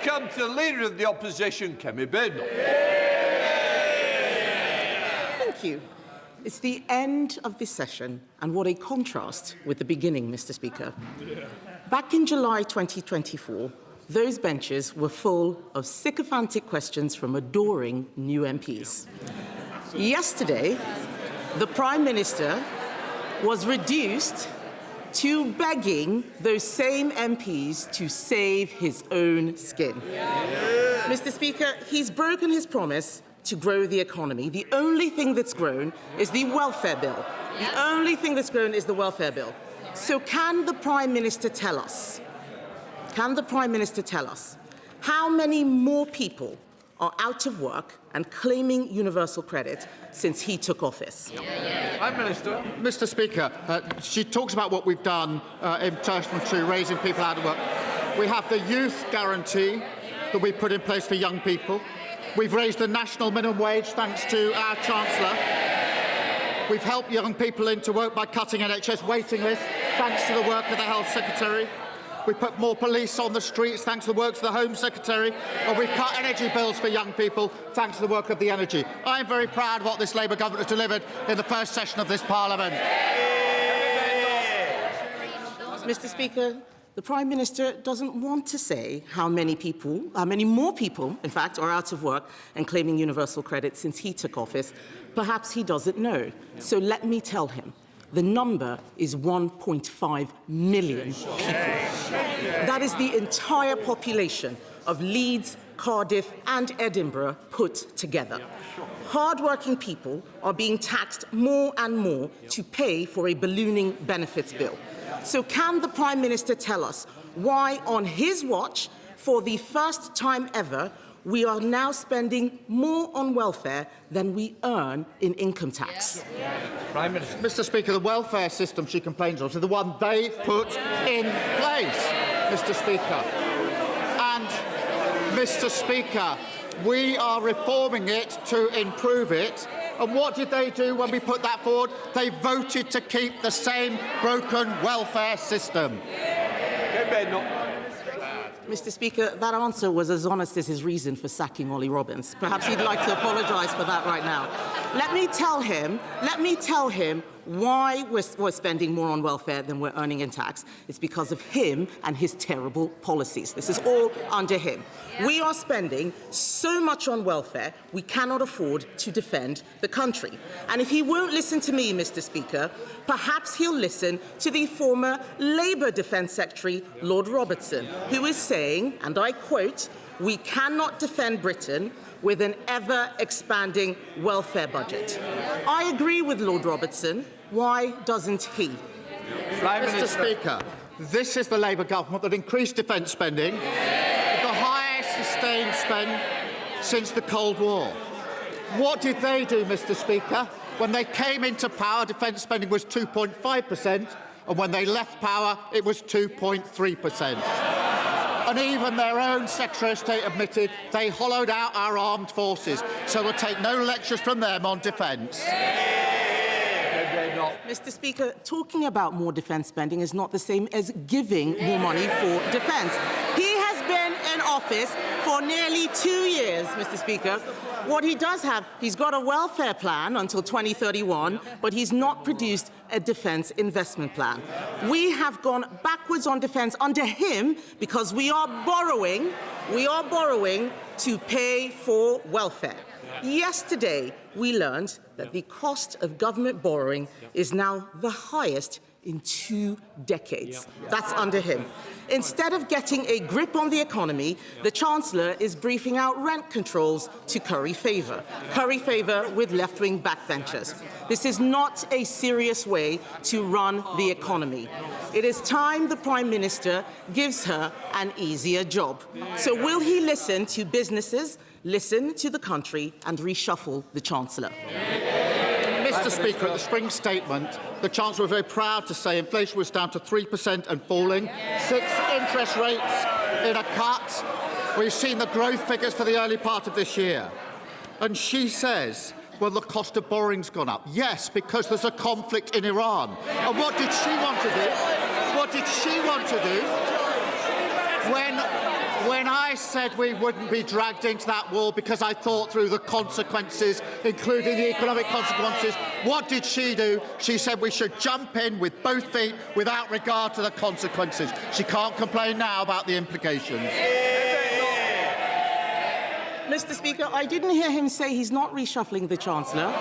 welcome to the Leader of the Opposition, Kemi Badenoch. Thank you. It's the end of this session, and what a contrast with the beginning, Mr. Speaker. Back in July 2024, those benches were full of sycophantic questions from adoring new MPs. Yesterday, the Prime Minister was reduced to begging those same MPs to save his own skin. Mr. Speaker, he's broken his promise to grow the economy. The only thing that's grown is the welfare bill. The only thing that's grown is the welfare bill. So can the Prime Minister tell us, how many more people are out of work and claiming universal credit since he took office? Prime Minister. Mr. Speaker, she talks about what we've done in relation to raising people out of work. We have the youth guarantee that we put in place for young people. We've raised the national minimum wage thanks to our Chancellor. We've helped young people into work by cutting NHS waiting lists thanks to the work of the Health Secretary. We put more police on the streets thanks to the work of the Home Secretary. And we've cut energy bills for young people thanks to the work of the Energy. I'm very proud of what this Labour government has delivered in the first session of this Parliament. Mr. Speaker, the Prime Minister doesn't want to say how many more people, in fact, are out of work and claiming universal credit since he took office. Perhaps he doesn't know. So let me tell him. The number is 1.5 million people. That is the entire population of Leeds, Cardiff and Edinburgh put together. Hard-working people are being taxed more and more to pay for a ballooning benefits bill. So can the Prime Minister tell us why, on his watch, for the first time ever, we are now spending more on welfare than we earn in income tax? Prime Minister. Mr. Speaker, the welfare system she complains of is the one they put in place, Mr. Speaker. And, Mr. Speaker, we are reforming it to improve it. And what did they do when we put that forward? They voted to keep the same broken welfare system. Mr. Speaker, that answer was as honest as his reason for sacking Ollie Robbins. Perhaps he'd like to apologise for that right now. Let me tell him why we're spending more on welfare than we're earning in tax. It's because of him and his terrible policies. This is all under him. We are spending so much on welfare, we cannot afford to defend the country. And if he won't listen to me, Mr. Speaker, perhaps he'll listen to the former Labour Defence Secretary, Lord Robertson, who is saying, and I quote, "We cannot defend Britain with an ever-expanding welfare budget." I agree with Lord Robertson. Why doesn't he? Mr. Speaker, this is the Labour government that increased defence spending, the highest sustained spend since the Cold War. What did they do, Mr. Speaker? When they came into power, defence spending was 2.5%, and when they left power, it was 2.3%. And even their own Secretary of State admitted they hollowed out our armed forces, so we'll take no lectures from them on defence. Mr. Speaker, talking about more defence spending is not the same as giving more money for defence. He has been in office for nearly 2 years, Mr. Speaker. What he does have, he's got a welfare plan until 2031, but he's not produced a defence investment plan. We have gone backwards on defence under him because we are borrowing to pay for welfare. Yesterday, we learned that the cost of government borrowing is now the highest in 2 decades. That's under him. Instead of getting a grip on the economy, the Chancellor is briefing out rent controls to curry favour with left-wing backbenchers. This is not a serious way to run the economy. It is time the Prime Minister gives her an easier job. So will he listen to businesses, listen to the country and reshuffle the Chancellor? Mr. Speaker, at the spring statement, the Chancellor was very proud to say inflation was down to 3% and falling, 6 interest rates in a cut. We've seen the growth figures for the early part of this year. And she says, well, the cost of borrowing's gone up. Yes, because there's a conflict in Iran. And what did she want to do? What did she want to do when When I said we wouldn't be dragged into that war because I thought through the consequences, including the economic consequences, what did she do? She said we should jump in with both feet without regard to the consequences. She can't complain now about the implications. Mr. Speaker, I didn't hear him say he's not reshuffling the Chancellor.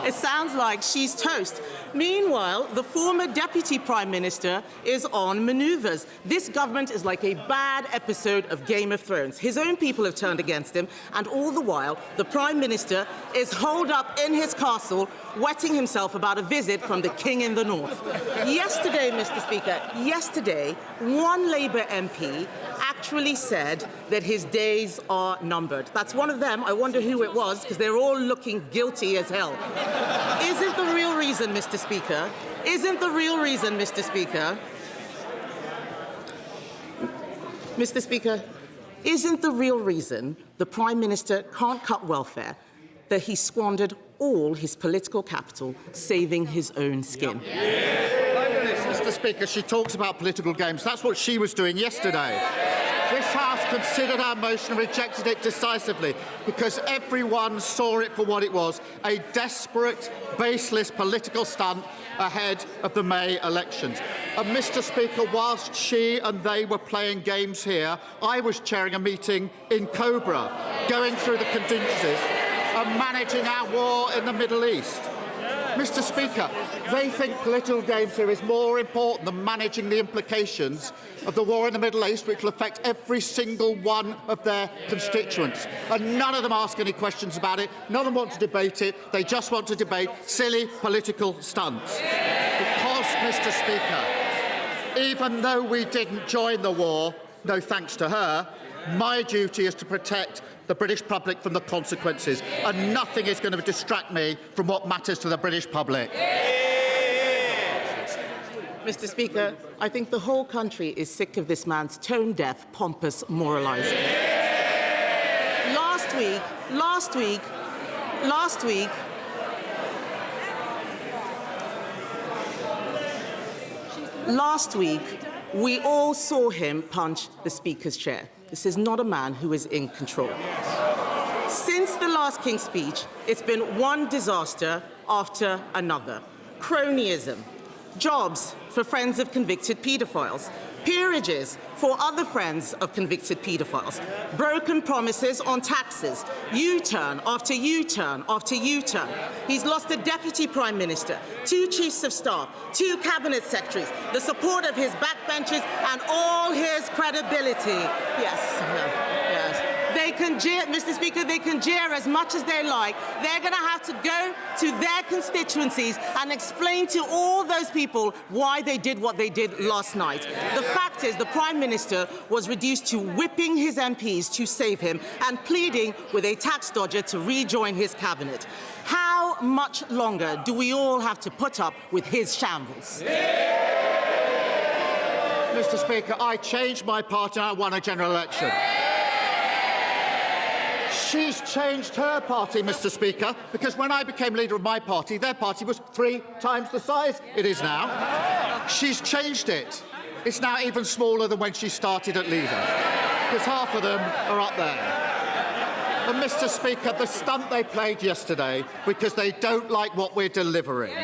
It sounds like she's toast. Meanwhile, the former Deputy Prime Minister is on manoeuvres. This government is like a bad episode of Game of Thrones. His own people have turned against him, and all the while, the Prime Minister is holed up in his castle, wetting himself about a visit from the King in the North. Yesterday, Mr. Speaker, one Labour MP actually said that his days are numbered. That's one of them. I wonder who it was, because they're all looking guilty as hell. Isn't the real reason, Mr. Speaker, Mr. Speaker, isn't the real reason the Prime Minister can't cut welfare that he squandered all his political capital saving his own skin? Mr. Speaker, she talks about political games. That's what she was doing yesterday. This House considered our motion and rejected it decisively because everyone saw it for what it was, a desperate, baseless political stunt ahead of the May elections. And Mr. Speaker, whilst she and they were playing games here, I was chairing a meeting in Cobra, going through the contingencies and managing our war in the Middle East. Mr. Speaker, they think political games here is more important than managing the implications of the war in the Middle East, which will affect every single one of their constituents. And none of them ask any questions about it. None of them want to debate it. They just want to debate silly political stunts. Because, Mr. Speaker, even though we didn't join the war, no thanks to her, my duty is to protect the British public from the consequences, and nothing is going to distract me from what matters to the British public. Mr. Speaker, I think the whole country is sick of this man's tone-deaf, pompous moralising. Last week, we all saw him punch the Speaker's chair. This is not a man who is in control. Since the last King's speech, it's been one disaster after another. Cronyism, jobs for friends of convicted paedophiles, peerages for other friends of convicted paedophiles, broken promises on taxes, U-turn after U-turn after U-turn. He's lost a deputy prime minister, 2 chiefs of staff, 2 cabinet secretaries, the support of his backbenchers, and all his credibility. Yes. They can jeer, Mr. Speaker, they can jeer as much as they like. They're going to have to go to their constituencies and explain to all those people why they did what they did last night. The fact is, the Prime Minister was reduced to whipping his MPs to save him and pleading with a tax dodger to rejoin his cabinet. How much longer do we all have to put up with his shambles? Mr. Speaker, I changed my party and I won a general election. She's changed her party, Mr. Speaker, because when I became leader of my party, their party was 3 times the size it is now. She's changed it. It's now even smaller than when she started at leader, because half of them are up there. And, Mr. Speaker, the stunt they played yesterday because they don't like what we're delivering.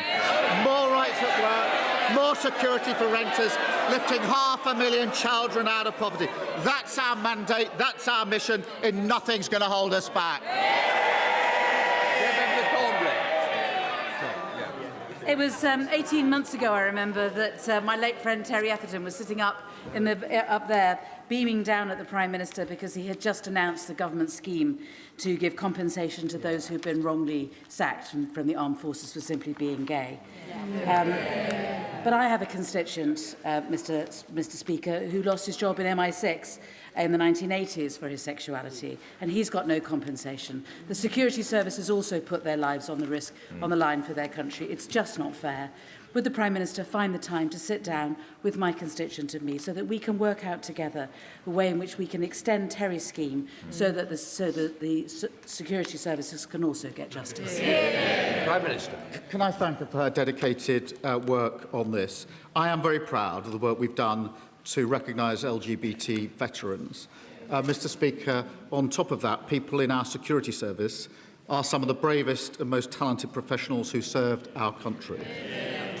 More rights at work, more security for renters, lifting 500,000 children out of poverty. That's our mandate, that's our mission, and nothing's going to hold us back. It was 18 months ago, I remember, that my late friend Terry Etherton was sitting up there, beaming down at the Prime Minister because he had just announced the government scheme to give compensation to those who've been wrongly sacked from the armed forces for simply being gay. But I have a constituent, Mr. Speaker, who lost his job in MI6 in the 1980s for his sexuality, and he's got no compensation. The security services also put their lives on the line for their country. It's just not fair. Would the Prime Minister find the time to sit down with my constituent and me so that we can work out together a way in which we can extend Terry's scheme so that the security services can also get justice? Prime Minister. Can I thank her for her dedicated work on this? I am very proud of the work we've done to recognise LGBT veterans. Mr. Speaker, on top of that, people in our security service are some of the bravest and most talented professionals who served our country.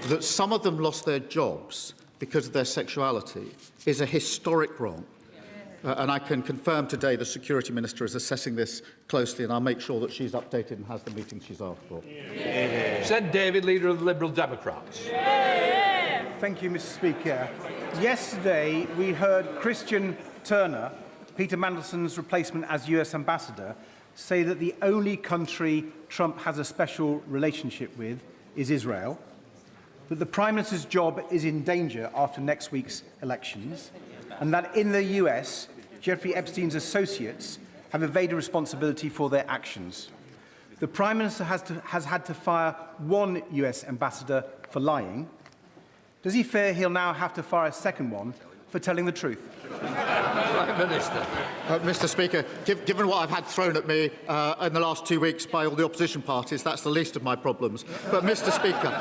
That some of them lost their jobs because of their sexuality is a historic wrong. And I can confirm today the Security Minister is assessing this closely, and I'll make sure that she's updated and has the meeting she's asked for. Said David, Leader of the Liberal Democrats. Thank you, Mr. Speaker. Yesterday, we heard Christian Turner, Peter Mandelson's replacement as US Ambassador, say that the only country Trump has a special relationship with is Israel, that the Prime Minister's job is in danger after next week's elections, and that in the US, Jeffrey Epstein's associates have evaded responsibility for their actions. The Prime Minister has had to fire one US ambassador for lying. Does he fear he'll now have to fire a second one for telling the truth? Prime Minister. Mr. Speaker, given what I've had thrown at me in the last 2 weeks by all the opposition parties, that's the least of my problems. But, Mr. Speaker,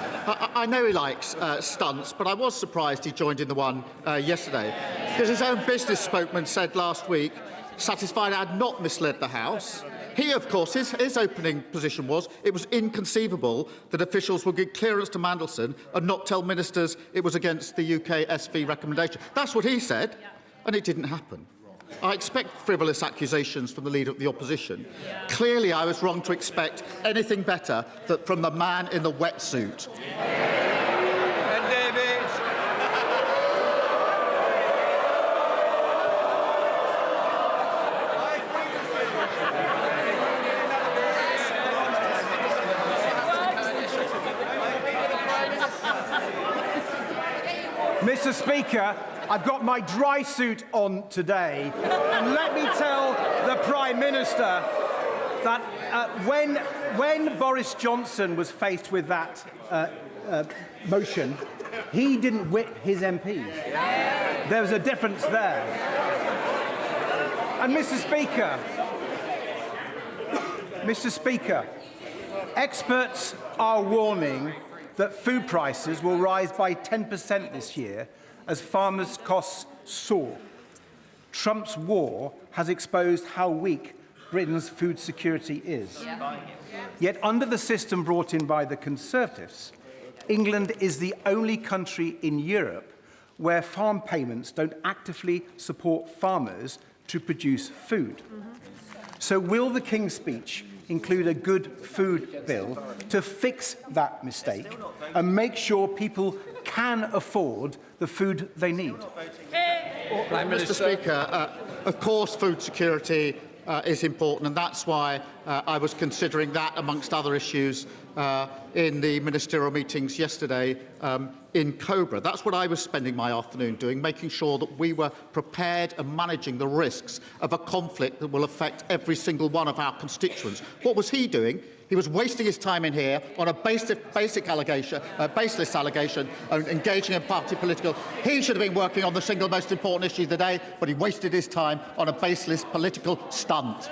I know he likes stunts, but I was surprised he joined in the one yesterday, because his own business spokesman said last week, satisfied I had not misled the House. He, of course, his opening position was it was inconceivable that officials would give clearance to Mandelson and not tell ministers it was against the UK SV recommendation. That's what he said, and it didn't happen. I expect frivolous accusations from the Leader of the Opposition. Clearly, I was wrong to expect anything better from the man in the wetsuit. And David. Mr. Speaker, I've got my dry suit on today, and let me tell the Prime Minister that when Boris Johnson was faced with that motion, he didn't whip his MPs. There was a difference there. And Mr. Speaker, experts are warning that food prices will rise by 10% this year as farmers' costs soar. Trump's war has exposed how weak Britain's food security is. Yet under the system brought in by the Conservatives, England is the only country in Europe where farm payments don't actively support farmers to produce food. So will the King's Speech include a good food bill to fix that mistake and make sure people can afford the food they need? Prime Minister. Mr. Speaker, of course food security is important, and that's why I was considering that amongst other issues in the ministerial meetings yesterday in Cobra. That's what I was spending my afternoon doing, making sure that we were prepared and managing the risks of a conflict that will affect every single one of our constituents. What was he doing? He was wasting his time in here on a baseless allegation, engaging in party political. He should have been working on the single most important issue of the day, but he wasted his time on a baseless political stunt.